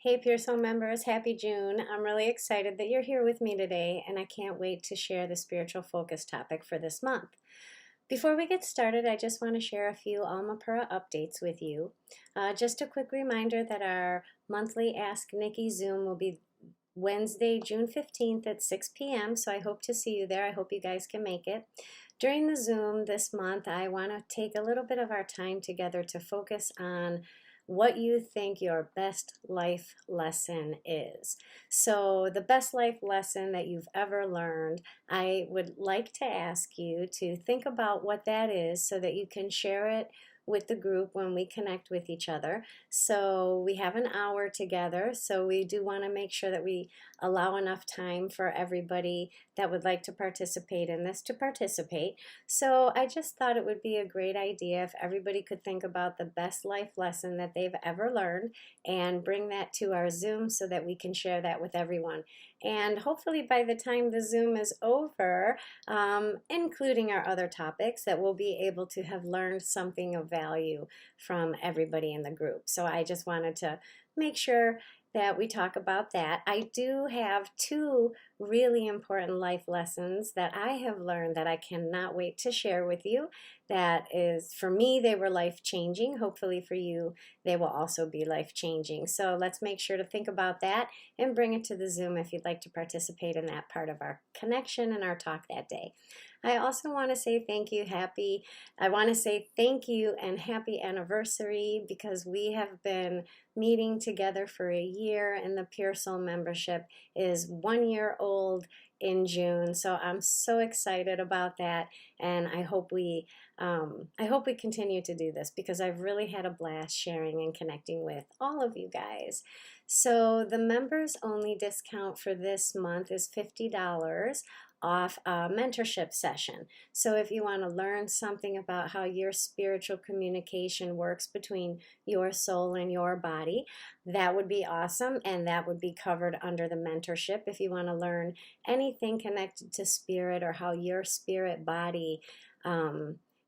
Hey Pearsall members, happy June. I'm really excited that you're here with me today, and I can't wait to share the spiritual focus topic for this month. Before we get started, I just want to share a few Almapura updates with you. Just a quick reminder that our monthly Ask Nikki Zoom will be Wednesday, June 15th at 6 p.m., so I hope to see you there. I hope you guys can make it. During the Zoom this month, I want to take a little bit of our time together to focus on what you think your best life lesson is. So the best life lesson that you've ever learned, I would like to ask you to think about what that is so that you can share it with the group when we connect with each other. So we have an hour together, so we do want to make sure that we allow enough time for everybody that would like to participate in this to participate. So I just thought it would be a great idea if everybody could think about the best life lesson that they've ever learned and bring that to our Zoom so that we can share that with everyone. And hopefully by the time the Zoom is over, including our other topics, that we'll be able to have learned something of value from everybody in the group. So I just wanted to make sure that we talk about that. I do have two really important life lessons that I have learned that I cannot wait to share with you. That is, for me, they were life-changing. Hopefully for you, they will also be life-changing. So let's make sure to think about that and bring it to the Zoom if you'd like to participate in that part of our connection and our talk that day. I also want to say thank you and happy anniversary, because we have been meeting together for a year, and the Pearsall membership is 1 year old in June. So I'm so excited about that, and I hope we continue to do this, because I've really had a blast sharing and connecting with all of you guys. So the members only discount for this month is $50 off a mentorship session. So if you want to learn something about how your spiritual communication works between your soul and your body, that would be awesome, and that would be covered under the mentorship. If you want to learn anything connected to spirit or how your spirit body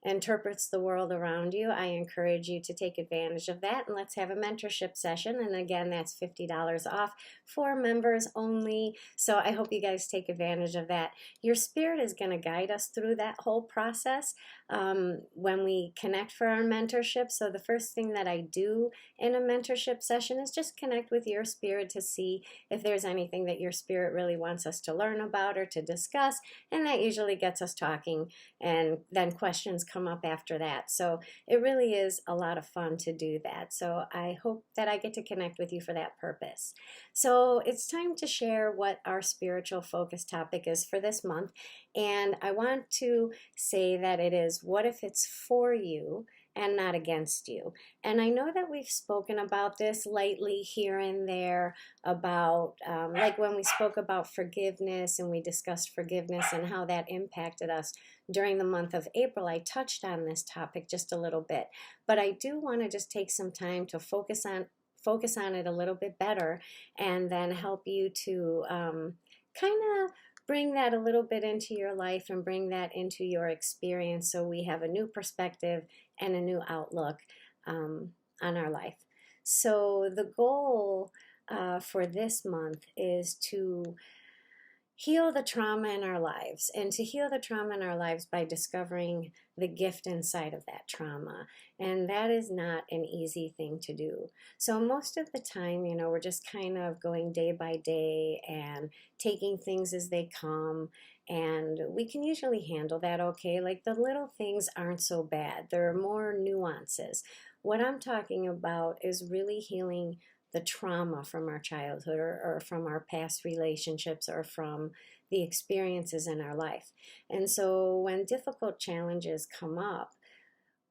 interprets the world around you, I encourage you to take advantage of that, and let's have a mentorship session. And again, that's $50 off for members only. So I hope you guys take advantage of that. Your spirit is going to guide us through that whole process when we connect for our mentorship. So the first thing that I do in a mentorship session is just connect with your spirit to see if there's anything that your spirit really wants us to learn about or to discuss, and that usually gets us talking, and then questions come up after that. So it really is a lot of fun to do that. So I hope that I get to connect with you for that purpose. So it's time to share what our spiritual focus topic is for this month. And I want to say that it is, what if it's for you and not against you? And I know that we've spoken about this lightly here and there about like when we spoke about forgiveness and we discussed forgiveness and how that impacted us during the month of April. I touched on this topic just a little bit, but I do want to just take some time to focus on it a little bit better, and then help you to kind of bring that a little bit into your life and bring that into your experience, so we have a new perspective and a new outlook on our life. So the goal for this month is to heal the trauma in our lives, and to heal the trauma in our lives by discovering the gift inside of that trauma. And that is not an easy thing to do. So most of the time, we're just kind of going day by day and taking things as they come, and we can usually handle that okay. Like, the little things aren't so bad. There are more nuances. What I'm talking about is really healing the trauma from our childhood, or from our past relationships, or from the experiences in our life. And so when difficult challenges come up,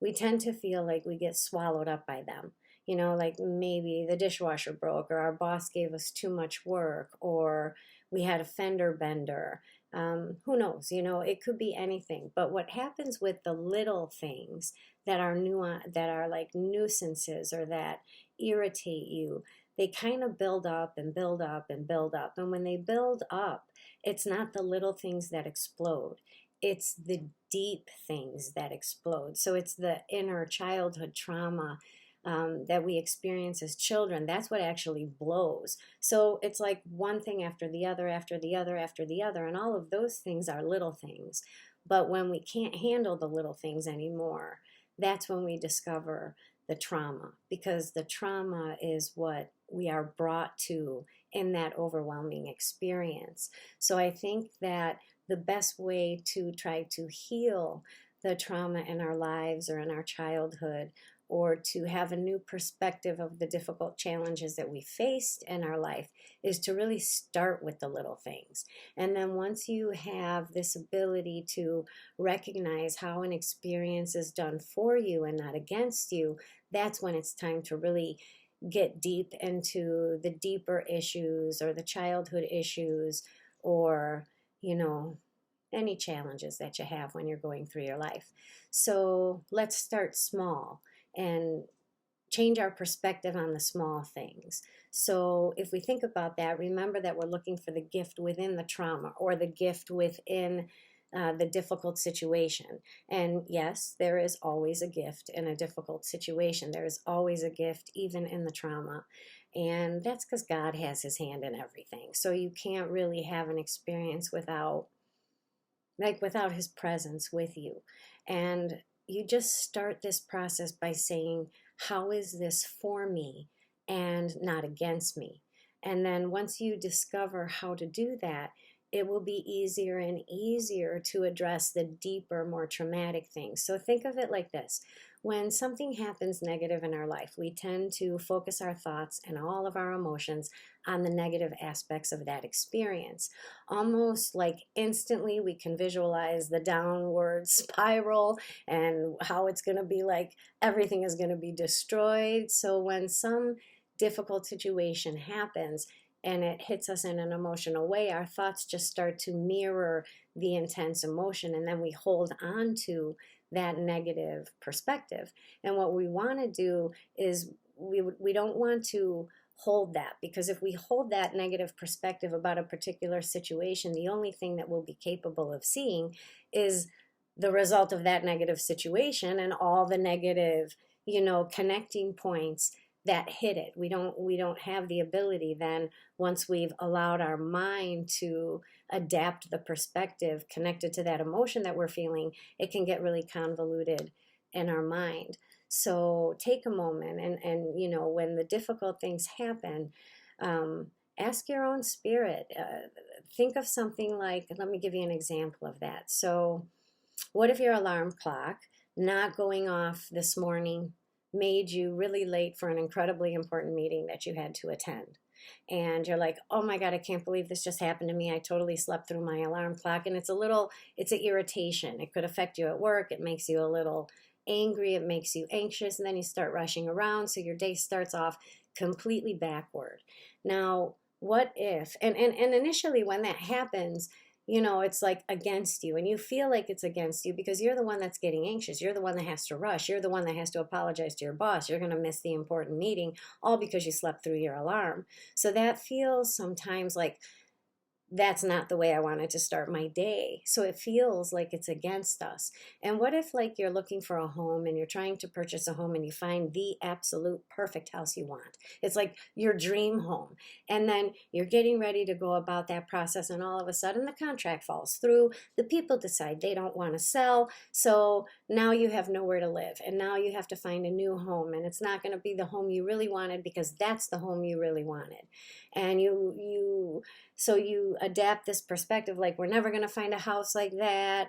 we tend to feel like we get swallowed up by them. Like maybe the dishwasher broke, or our boss gave us too much work, or we had a fender bender. Who knows? It could be anything. But what happens with the little things that are that are like nuisances, or that irritate you, they kind of build up and build up and build up. And when they build up, it's not the little things that explode. It's the deep things that explode. So it's the inner childhood trauma that we experience as children, that's what actually blows. So it's like one thing after the other, after the other, after the other, and all of those things are little things. But when we can't handle the little things anymore, that's when we discover the trauma, because the trauma is what we are brought to in that overwhelming experience. So I think that the best way to try to heal the trauma in our lives or in our childhood, or to have a new perspective of the difficult challenges that we faced in our life, is to really start with the little things. And then once you have this ability to recognize how an experience is done for you and not against you, that's when it's time to really get deep into the deeper issues or the childhood issues, or, any challenges that you have when you're going through your life. So let's start small and change our perspective on the small things. So if we think about that, remember that we're looking for the gift within the trauma, or the gift within the difficult situation. And yes, there is always a gift in a difficult situation. There is always a gift even in the trauma. And that's because God has his hand in everything. So you can't really have an experience without his presence with you. And you just start this process by saying, how is this for me and not against me? And then once you discover how to do that, it will be easier and easier to address the deeper, more traumatic things. So think of it like this. When something happens negative in our life, we tend to focus our thoughts and all of our emotions on the negative aspects of that experience. Almost like instantly we can visualize the downward spiral and how it's going to be like everything is going to be destroyed. So when some difficult situation happens and it hits us in an emotional way, our thoughts just start to mirror the intense emotion, and then we hold on to that negative perspective. And what we want to do is we don't want to hold that, because if we hold that negative perspective about a particular situation, the only thing that we'll be capable of seeing is the result of that negative situation and all the negative, connecting points that hit it. We don't have the ability then, once we've allowed our mind to adapt the perspective connected to that emotion that we're feeling, it can get really convoluted in our mind. So take a moment and when the difficult things happen, ask your own spirit. Think of something like, let me give you an example of that. So what if your alarm clock not going off this morning made you really late for an incredibly important meeting that you had to attend? And you're like, oh my God, I can't believe this just happened to me. I totally slept through my alarm clock. And it's an irritation. It could affect you at work. It makes you a little angry. It makes you anxious. And then you start rushing around. So your day starts off completely backward. Now, what if, and initially when that happens, it's like against you, and you feel like it's against you because you're the one that's getting anxious. You're the one that has to rush. You're the one that has to apologize to your boss. You're going to miss the important meeting all because you slept through your alarm. So that feels sometimes like that's not the way I wanted to start my day. So it feels like it's against us. And what if you're looking for a home and you're trying to purchase a home and you find the absolute perfect house you want? It's like your dream home. And then you're getting ready to go about that process, and all of a sudden the contract falls through. The people decide they don't want to sell. So now you have nowhere to live, and now you have to find a new home, and it's not going to be the home you really wanted because that's the home you really wanted. And so you adapt this perspective, like, we're never going to find a house like that.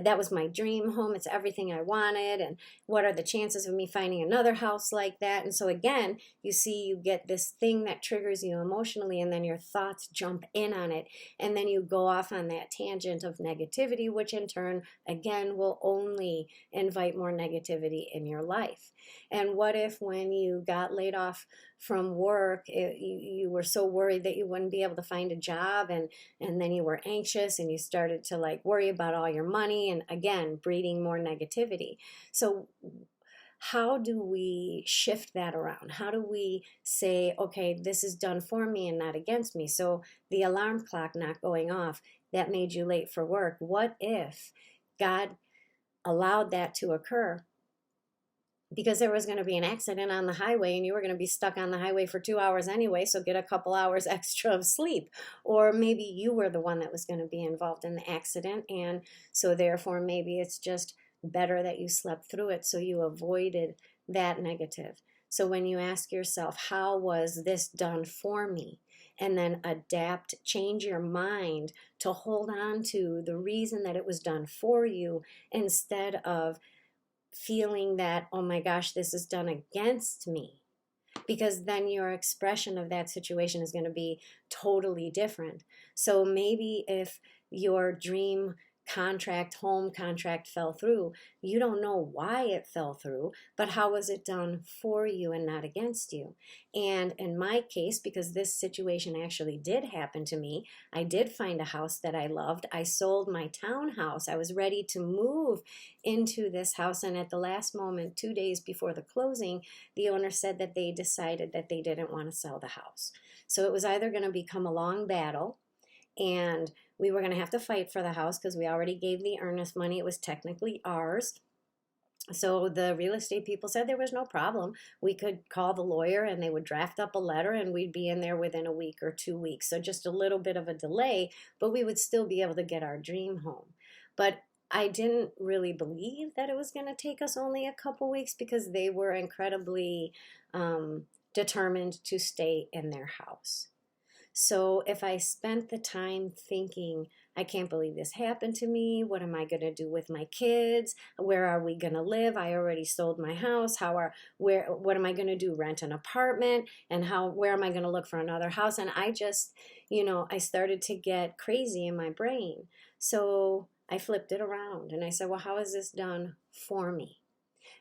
That was my dream home. It's everything I wanted. And what are the chances of me finding another house like that? And so again, you get this thing that triggers you emotionally, and then your thoughts jump in on it. And then you go off on that tangent of negativity, which in turn, again, will only invite more negativity in your life. And what if when you got laid off from work, you were so worried that you wouldn't be able to find a job, and then you were anxious and you started to worry about all your money, and again, breeding more negativity. So how do we shift that around? How do we say, okay, this is done for me and not against me? So the alarm clock not going off, that made you late for work. What if God allowed that to occur because there was going to be an accident on the highway and you were going to be stuck on the highway for 2 hours anyway, so get a couple hours extra of sleep. Or maybe you were the one that was going to be involved in the accident, and so therefore maybe it's just better that you slept through it so you avoided that negative. So when you ask yourself, how was this done for me? And then adapt, change your mind to hold on to the reason that it was done for you, instead of feeling that, oh my gosh, this is done against me. Because then your expression of that situation is going to be totally different. So maybe if your dream contract, home contract fell through, you don't know why it fell through, but how was it done for you and not against you? And in my case, because this situation actually did happen to me, I did find a house that I loved. I sold my townhouse. I was ready to move into this house, and at the last moment, 2 days before the closing, the owner said that they decided that they didn't want to sell the house. So it was either going to become a long battle, and we were going to have to fight for the house because we already gave the earnest money. It was technically ours. So the real estate people said there was no problem. We could call the lawyer and they would draft up a letter and we'd be in there within a week or 2 weeks. So just a little bit of a delay, but we would still be able to get our dream home. But I didn't really believe that it was going to take us only a couple weeks, because they were incredibly determined to stay in their house. So if I spent the time thinking, I can't believe this happened to me, what am I going to do with my kids, where are we going to live, I already sold my house, what am I going to do, rent an apartment, and where am I going to look for another house? And I just, I started to get crazy in my brain. So I flipped it around and I said, well, how is this done for me?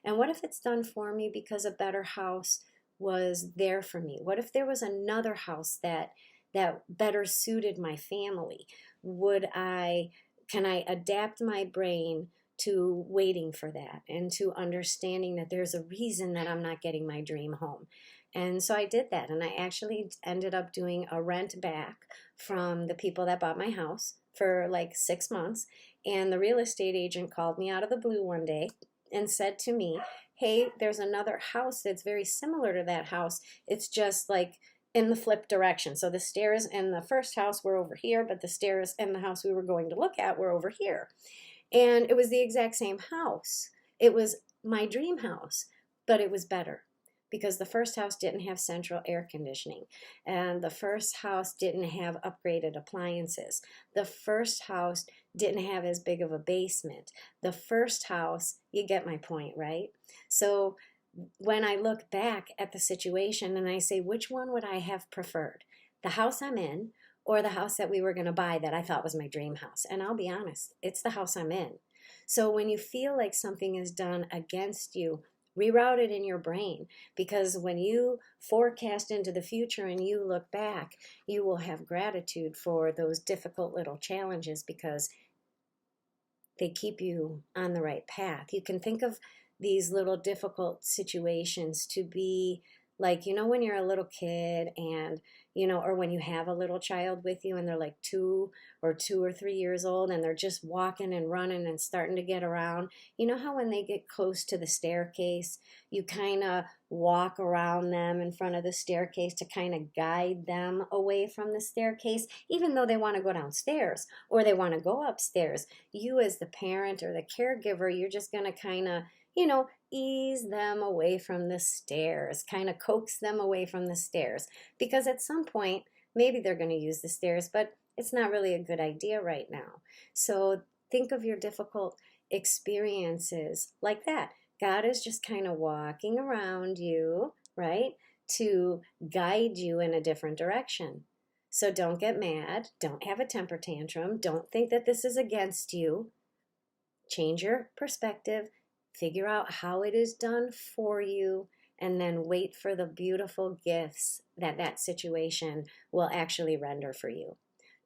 And what if it's done for me because a better house was there for me? What if there was another house that better suited my family? Can I adapt my brain to waiting for that and to understanding that there's a reason that I'm not getting my dream home? And so I did that, and I actually ended up doing a rent back from the people that bought my house for like 6 months. And the real estate agent called me out of the blue one day and said to me, hey, there's another house that's very similar to that house. It's just like in the flip direction. So the stairs in the first house were over here, but the stairs in the house we were going to look at were over here. And it was the exact same house. It was my dream house, but it was better, because the first house didn't have central air conditioning, and the first house didn't have upgraded appliances. The first house didn't have as big of a basement. The first house, you get my point, right? So when I look back at the situation and I say, which one would I have preferred? The house I'm in, or the house that we were going to buy that I thought was my dream house? And I'll be honest, it's the house I'm in. So when you feel like something is done against you, reroute it in your brain, because when you forecast into the future and you look back, you will have gratitude for those difficult little challenges, because they keep you on the right path. You can think of these little difficult situations to be like, when you're a little kid and, or when you have a little child with you and they're like 2 or 3 years old and they're just walking and running and starting to get around. You know how when they get close to the staircase, you kind of walk around them in front of the staircase to kind of guide them away from the staircase, even though they want to go downstairs or they want to go upstairs. You as the parent or the caregiver, you're just going to kind of, ease them away from the stairs, kind of coax them away from the stairs, because at some point, maybe they're going to use the stairs, but it's not really a good idea right now. So think of your difficult experiences like that. God is just kind of walking around you, right, to guide you in a different direction. So don't get mad. Don't have a temper tantrum. Don't think that this is against you. Change your perspective. Figure out how it is done for you, and then wait for the beautiful gifts that situation will actually render for you.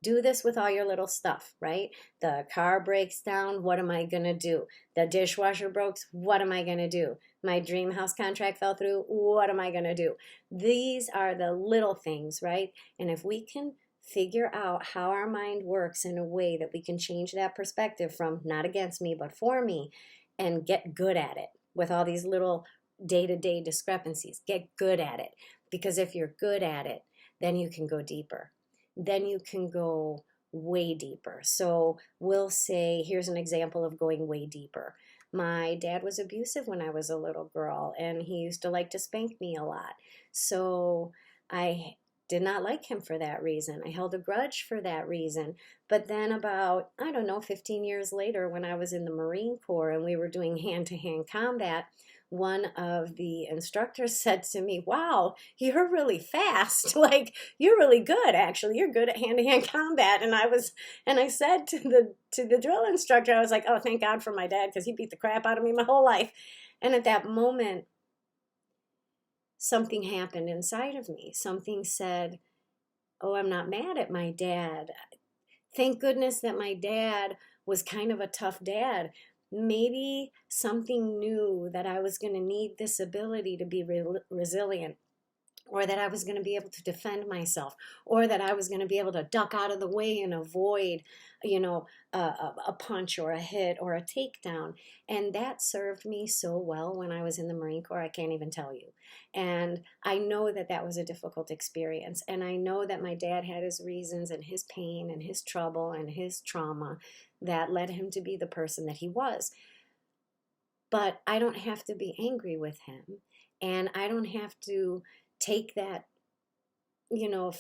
Do this with all your little stuff, right? The car breaks down, what am I going to do? The dishwasher broke, what am I going to do? My dream house contract fell through, what am I going to do? These are the little things, right? And if we can figure out how our mind works in a way that we can change that perspective from not against me, but for me, and get good at it with all these little day-to-day discrepancies. Get good at it, because if you're good at it, then you can go deeper. Then you can go way deeper. So we'll say, here's an example of going way deeper. My dad was abusive when I was a little girl, and he used to like to spank me a lot. So I did not like him for that reason. I held a grudge for that reason. But then about, I don't know, 15 years later, when I was in the Marine Corps and we were doing hand-to-hand combat, one of the instructors said to me, wow, you're really fast. Like, you're really good, actually. You're good at hand-to-hand combat. And I said to the drill instructor, I was like, oh, thank God for my dad, because he beat the crap out of me my whole life. And at that moment, something happened inside of me. Something said, oh, I'm not mad at my dad. Thank goodness that my dad was kind of a tough dad. Maybe something knew that I was going to need this ability to be resilient, or that I was going to be able to defend myself, or that I was going to be able to duck out of the way and avoid, a punch or a hit or a takedown. And that served me so well when I was in the Marine Corps, I can't even tell you. And I know that that was a difficult experience. And I know that my dad had his reasons and his pain and his trouble and his trauma that led him to be the person that he was. But I don't have to be angry with him. And I don't have to take that,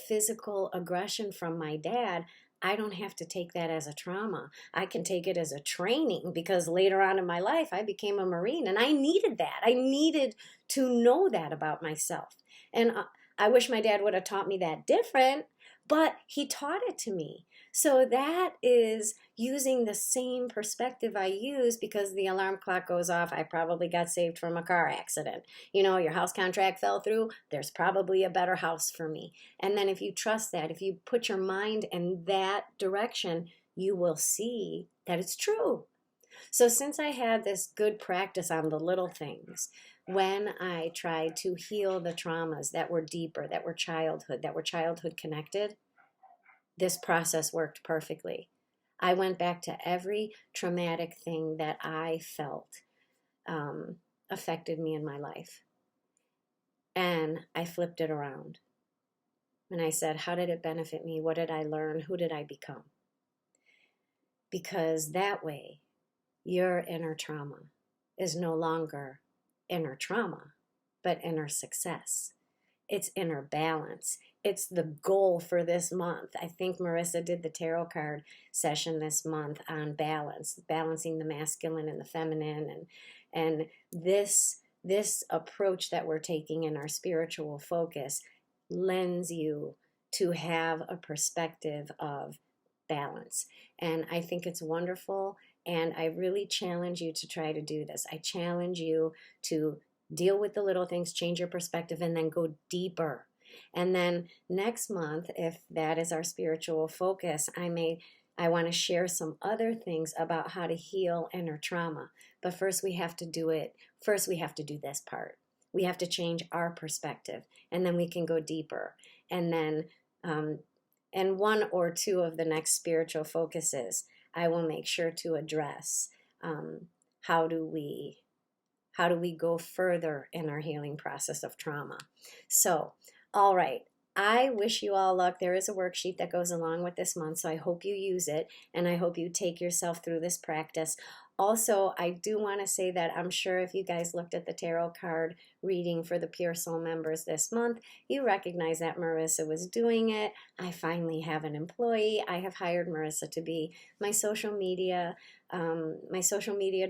physical aggression from my dad. I don't have to take that as a trauma. I can take it as a training, because later on in my life, I became a Marine, and I needed that. I needed to know that about myself. And I wish my dad would have taught me that different, but he taught it to me. So that is using the same perspective I use, because the alarm clock goes off. I probably got saved from a car accident. Your house contract fell through. There's probably a better house for me. And then if you trust that, if you put your mind in that direction, you will see that it's true. So since I had this good practice on the little things, when I tried to heal the traumas that were deeper, that were childhood connected, this process worked perfectly. I went back to every traumatic thing that I felt affected me in my life. And I flipped it around. And I said, how did it benefit me? What did I learn? Who did I become? Because that way, your inner trauma is no longer inner trauma, but inner success. It's inner balance. It's the goal for this month. I think Marissa did the tarot card session this month on balance, balancing the masculine and the feminine. And this approach that we're taking in our spiritual focus lends you to have a perspective of balance. And I think it's wonderful. And I really challenge you to try to do this. I challenge you to deal with the little things, change your perspective, and then go deeper. And then next month, if that is our spiritual focus, I want to share some other things about how to heal inner trauma. But first we have to do it. First we have to do this part. We have to change our perspective, and then we can go deeper. And then, and one or two of the next spiritual focuses, I will make sure to address how do we go further in our healing process of trauma. So, all right. I wish you all luck. There is a worksheet that goes along with this month, so I hope you use it, and I hope you take yourself through this practice. Also, I do want to say that I'm sure if you guys looked at the tarot card reading for the Pure Soul members this month, you recognize that Marissa was doing it. I finally have an employee. I have hired Marissa to be my social media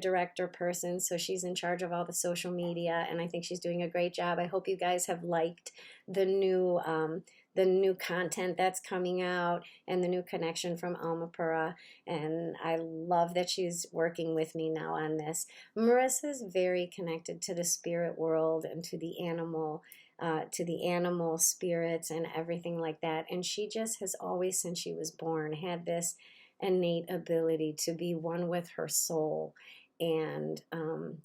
director person. So she's in charge of all the social media, and I think she's doing a great job. I hope you guys have liked the new content that's coming out and the new connection from Almapura. And I love that she's working with me now on this. Marissa's very connected to the spirit world and to the animal spirits and everything like that. And she just has always, since she was born, had this innate ability to be one with her soul. And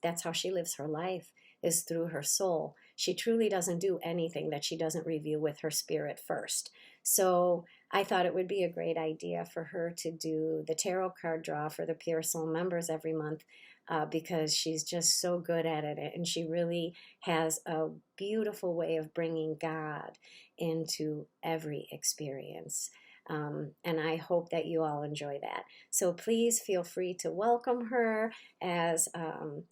that's how she lives her life, is through her soul. She truly doesn't do anything that she doesn't review with her spirit first. So I thought it would be a great idea for her to do the tarot card draw for the Pure Soul members every month because she's just so good at it, and she really has a beautiful way of bringing God into every experience. And I hope that you all enjoy that. So please feel free to welcome her as an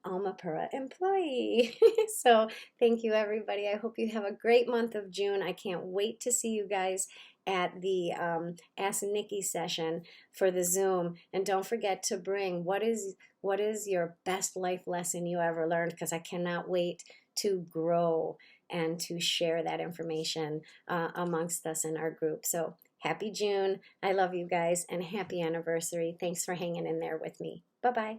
Almapura employee. So thank you, everybody. I hope you have a great month of June. I can't wait to see you guys at the Ask Nikki session for the Zoom. And don't forget to bring what is your best life lesson you ever learned, because I cannot wait to grow and to share that information amongst us in our group. So happy June. I love you guys, and happy anniversary. Thanks for hanging in there with me. Bye-bye.